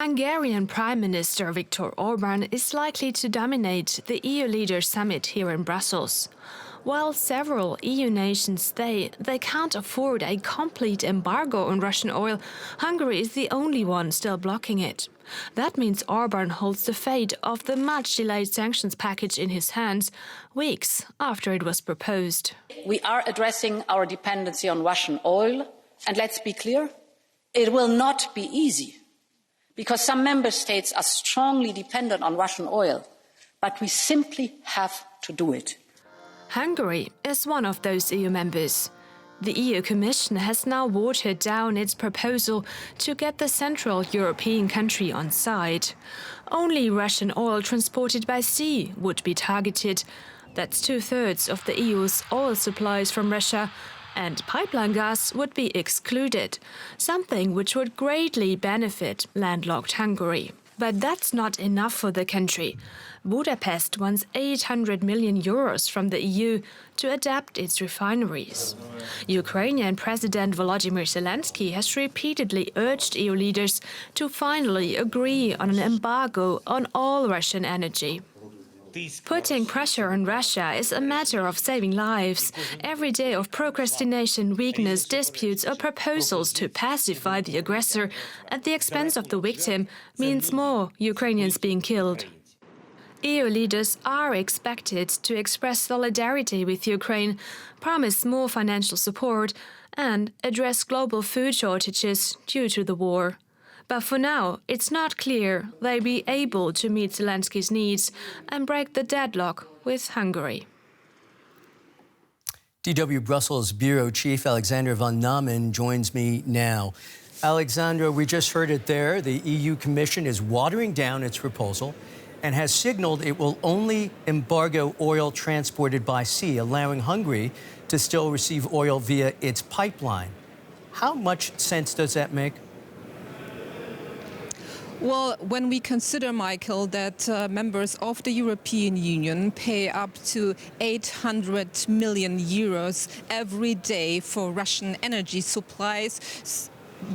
Hungarian Prime Minister Viktor Orban is likely to dominate the EU leaders' summit here in Brussels. While several EU nations say they can't afford a complete embargo on Russian oil, Hungary is the only one still blocking it. That means Orban holds the fate of the much-delayed sanctions package in his hands, weeks after it was proposed. We are addressing our dependency on Russian oil, and let's be clear, it will not be easy, because some member states are strongly dependent on Russian oil, but we simply have to do it. Hungary is one of those EU members. The EU Commission has now watered down its proposal to get the Central European country on side. Only Russian oil transported by sea would be targeted. That's 2/3 of the EU's oil supplies from Russia, and pipeline gas would be excluded, something which would greatly benefit landlocked Hungary. But that's not enough for the country. Budapest wants 800 million euros from the EU to adapt its refineries. Ukrainian President Volodymyr Zelensky has repeatedly urged EU leaders to finally agree on an embargo on all Russian energy. Putting pressure on Russia is a matter of saving lives. Every day of procrastination, weakness, disputes or proposals to pacify the aggressor at the expense of the victim means more Ukrainians being killed. EU leaders are expected to express solidarity with Ukraine, promise more financial support and address global food shortages due to the war. But for now, it's not clear they'll be able to meet Zelensky's needs and break the deadlock with Hungary. DW Brussels Bureau Chief Alexander van Namen joins me now. Alexander, we just heard it there. The EU Commission is watering down its proposal and has signaled it will only embargo oil transported by sea, allowing Hungary to still receive oil via its pipeline. How much sense does that make? Well, when we consider, Michael, that members of the European Union pay up to 800 million euros every day for Russian energy supplies,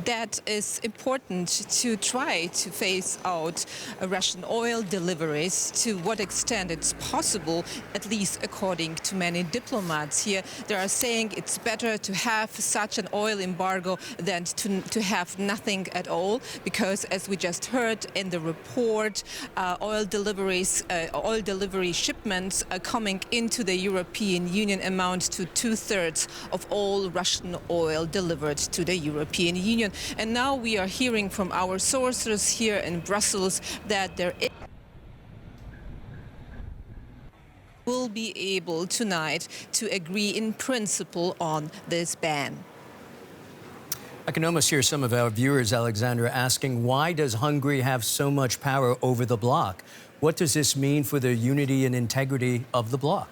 that is important to try to phase out Russian oil deliveries to what extent it's possible, at least according to many diplomats here. They are saying it's better to have such an oil embargo than to have nothing at all, because as we just heard in the report, oil delivery shipments coming into the European Union amount to 2/3 of all Russian oil delivered to the European Union. And now we are hearing from our sources here in Brussels that there will be able tonight to agree in principle on this ban. I can almost hear some of our viewers, Alexandra, asking, why does Hungary have so much power over the bloc? What does this mean for the unity and integrity of the bloc?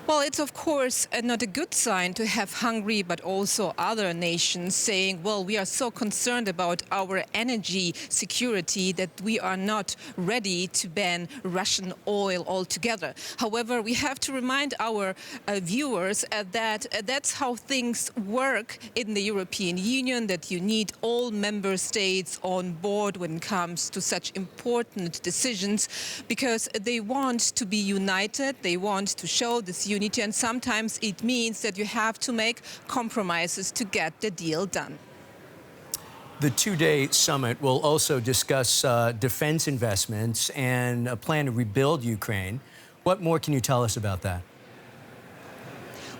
Well, it's of course not a good sign to have Hungary, but also other nations saying, well, we are so concerned about our energy security that we are not ready to ban Russian oil altogether. However, we have to remind our viewers that that's how things work in the European Union, that you need all member states on board when it comes to such important decisions, because they want to be united, they want to show this unity, and sometimes it means that you have to make compromises to get the deal done. The two-day summit will also discuss defense investments and a plan to rebuild Ukraine. What more can you tell us about that?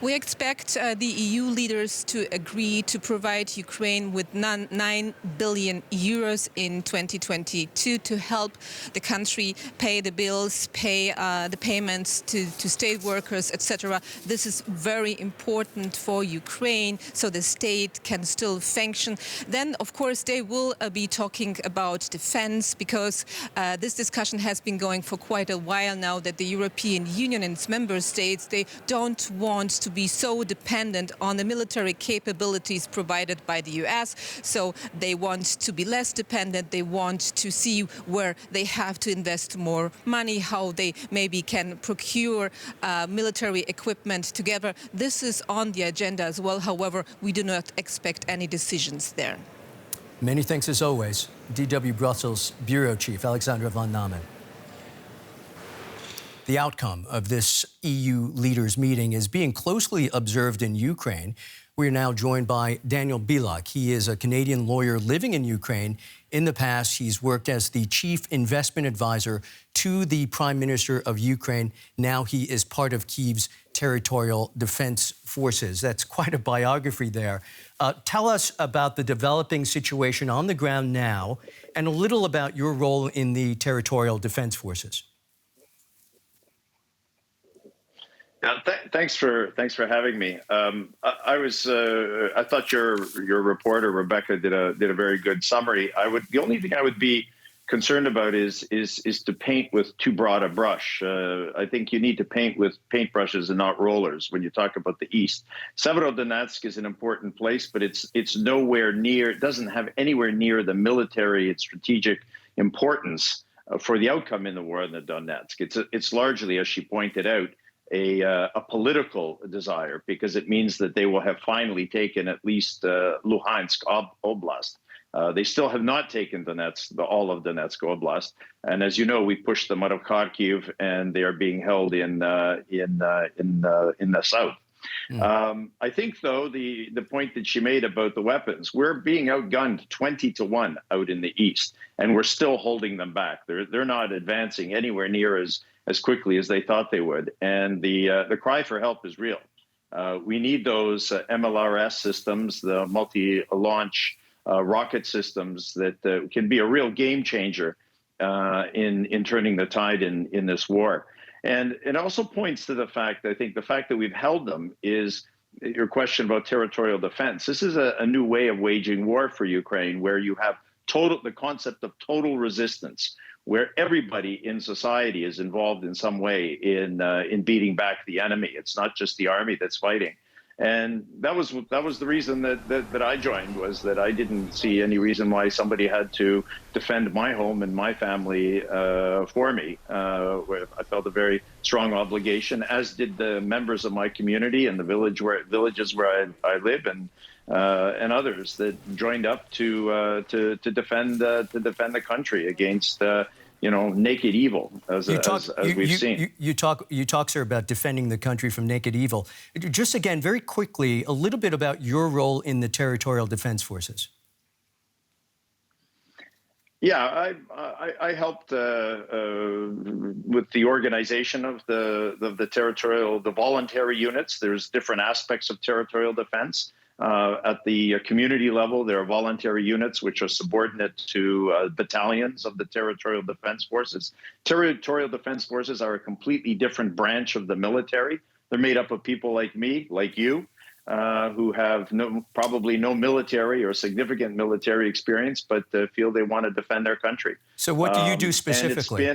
We expect the EU leaders to agree to provide Ukraine with 9 billion euros in 2022 to help the country pay the bills, pay the payments to state workers, etc. This is very important for Ukraine, so the state can still function. Then, of course, they will be talking about defense, because this discussion has been going for quite a while now, that the European Union and its member states, they don't want to be so dependent on the military capabilities provided by the US. So they want to be less dependent. They want to see where they have to invest more money, how they maybe can procure military equipment together. This is on the agenda as well. However, we do not expect any decisions there. Many thanks as always. DW Brussels Bureau Chief Alexandra von Namen. The outcome of this EU leaders' meeting is being closely observed in Ukraine. We are now joined by Daniel Bilak. He is a Canadian lawyer living in Ukraine. In the past, he's worked as the chief investment advisor to the Prime Minister of Ukraine. Now he is part of Kyiv's Territorial Defense Forces. That's quite a biography there. Tell us about the developing situation on the ground now and a little about your role in the Territorial Defense Forces. Thanks for having me. I thought your reporter Rebecca did a very good summary. The only thing I would be concerned about is to paint with too broad a brush. I think you need to paint with paintbrushes and not rollers when you talk about the East. Severodonetsk is an important place, but it's nowhere near. It doesn't have anywhere near the military and strategic importance for the outcome in the war in the Donetsk. It's largely, as she pointed out, a political desire, because it means that they will have finally taken at least Luhansk Oblast. They still have not taken all of Donetsk Oblast, and as you know, we pushed them out of Kyiv, and they are being held in the south. I think, though, the point that she made about the weapons, we're being outgunned 20-1 out in the east, and we're still holding them back. They're not advancing anywhere near as quickly as they thought they would, and the cry for help is real. We need those MLRS systems, the multi-launch rocket systems that can be a real game changer in turning the tide in this war. And it also points to the fact that we've held them is your question about territorial defense. This is a new way of waging war for Ukraine, where you have the concept of total resistance, where everybody in society is involved in some way in beating back the enemy. It's not just the army that's fighting. And that was the reason that I joined, was that I didn't see any reason why somebody had to defend my home and my family for me. I felt a very strong obligation, as did the members of my community and the villages where I live, and others that joined up to defend the country against naked evil, as we've seen. You talk, sir, about defending the country from naked evil. Just again, very quickly, a little bit about your role in the Territorial Defense Forces. Yeah, I helped with the organization of the voluntary units. There's different aspects of territorial defense. At the community level, there are voluntary units which are subordinate to battalions of the Territorial Defense Forces. Territorial Defense Forces are a completely different branch of the military. They're made up of people like me, like you, who have probably no military or significant military experience, but feel they want to defend their country. So what do you do specifically?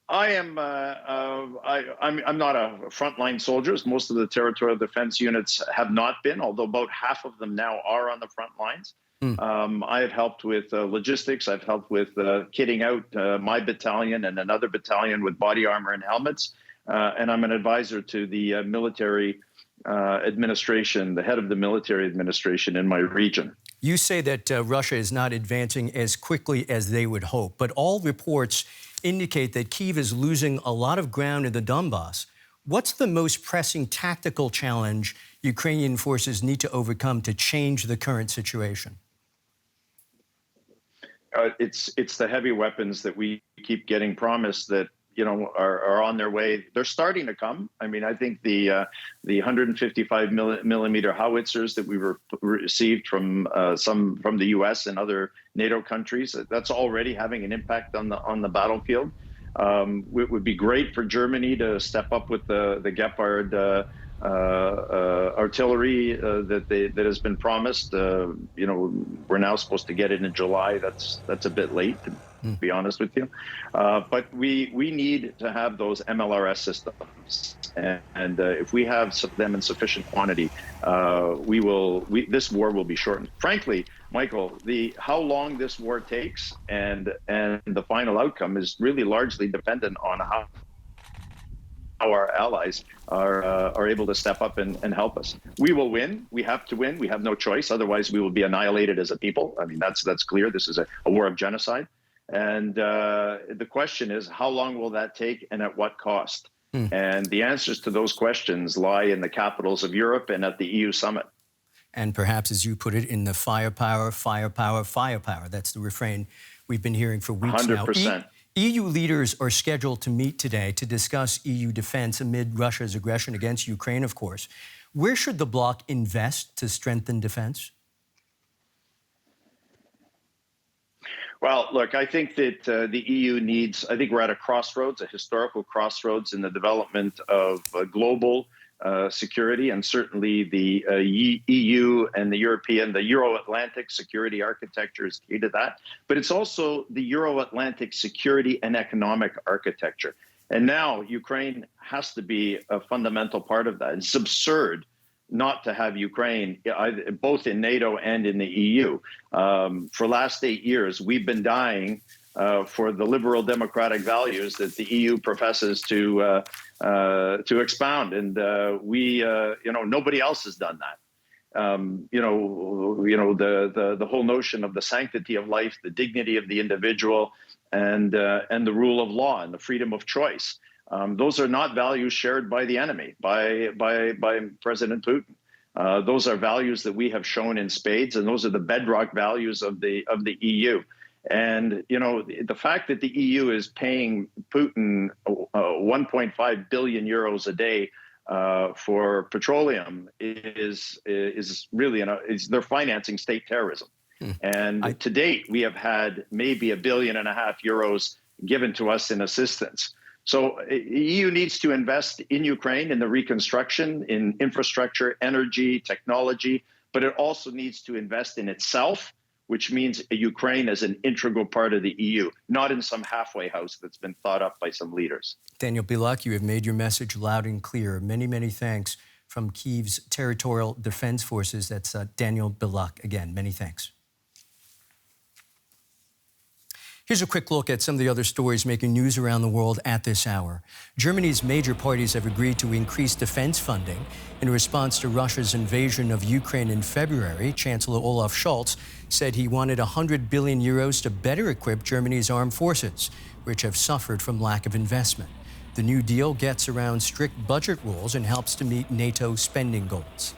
I'm not a frontline soldier. Most of the territorial defense units have not been, although about half of them now are on the front lines. I have helped with logistics. I've helped with kitting out my battalion and another battalion with body armor and helmets. And I'm an advisor to the military administration, the head of the military administration in my region. You say that Russia is not advancing as quickly as they would hope, but all reports indicate that Kyiv is losing a lot of ground in the Donbass. What's the most pressing tactical challenge Ukrainian forces need to overcome to change the current situation? It's the heavy weapons that we keep getting promised that are on their way. They're starting to come. I mean, I think the 155 millimeter howitzers that we received from the U.S. and other NATO countries, that's already having an impact on the battlefield. It would be great for Germany to step up with the Gepard artillery that has been promised. We're now supposed to get it in July. That's a bit late, to be honest with you. But we need to have those MLRS systems, and if we have them in sufficient quantity, this war will be shortened. Frankly, Michael, how long this war takes and the final outcome is really largely dependent on our allies are able to step up and help us. We will win. We have to win. We have no choice. Otherwise, we will be annihilated as a people. I mean, that's clear. This is a war of genocide. And the question is, how long will that take and at what cost? And the answers to those questions lie in the capitals of Europe and at the EU summit. And perhaps, as you put it, in the firepower, firepower, firepower. That's the refrain we've been hearing for weeks 100%. now. EU leaders are scheduled to meet today to discuss EU defense amid Russia's aggression against Ukraine, of course. Where should the bloc invest to strengthen defense? Well, look, I think that the EU needs, I think we're at a crossroads, a historical crossroads in the development of global security, and certainly the EU and the European, the Euro-Atlantic security architecture is key to that. But it's also the Euro-Atlantic security and economic architecture. And now Ukraine has to be a fundamental part of that. It's absurd not to have Ukraine, both in NATO and in the EU. For the last 8 years, we've been dying for the liberal democratic values that the EU professes to expound, and nobody else has done that. The whole notion of the sanctity of life, the dignity of the individual, and the rule of law and the freedom of choice. Those are not values shared by the enemy, by President Putin. Those are values that we have shown in spades, and those are the bedrock values of the EU. And the fact that the EU is paying Putin 1.5 billion euros a day for petroleum is really they're financing state terrorism. And to date, we have had maybe €1.5 billion given to us in assistance. So the EU needs to invest in Ukraine, in the reconstruction, in infrastructure, energy, technology, but it also needs to invest in itself, which means Ukraine as an integral part of the EU, not in some halfway house that's been thought up by some leaders. Daniel Bilak, you have made your message loud and clear. Many, many thanks from Kyiv's Territorial Defense Forces. That's Daniel Bilak again. Many thanks. Here's a quick look at some of the other stories making news around the world at this hour. Germany's major parties have agreed to increase defense funding in response to Russia's invasion of Ukraine in February. Chancellor Olaf Scholz said he wanted €100 billion to better equip Germany's armed forces, which have suffered from lack of investment. The new deal gets around strict budget rules and helps to meet NATO spending goals.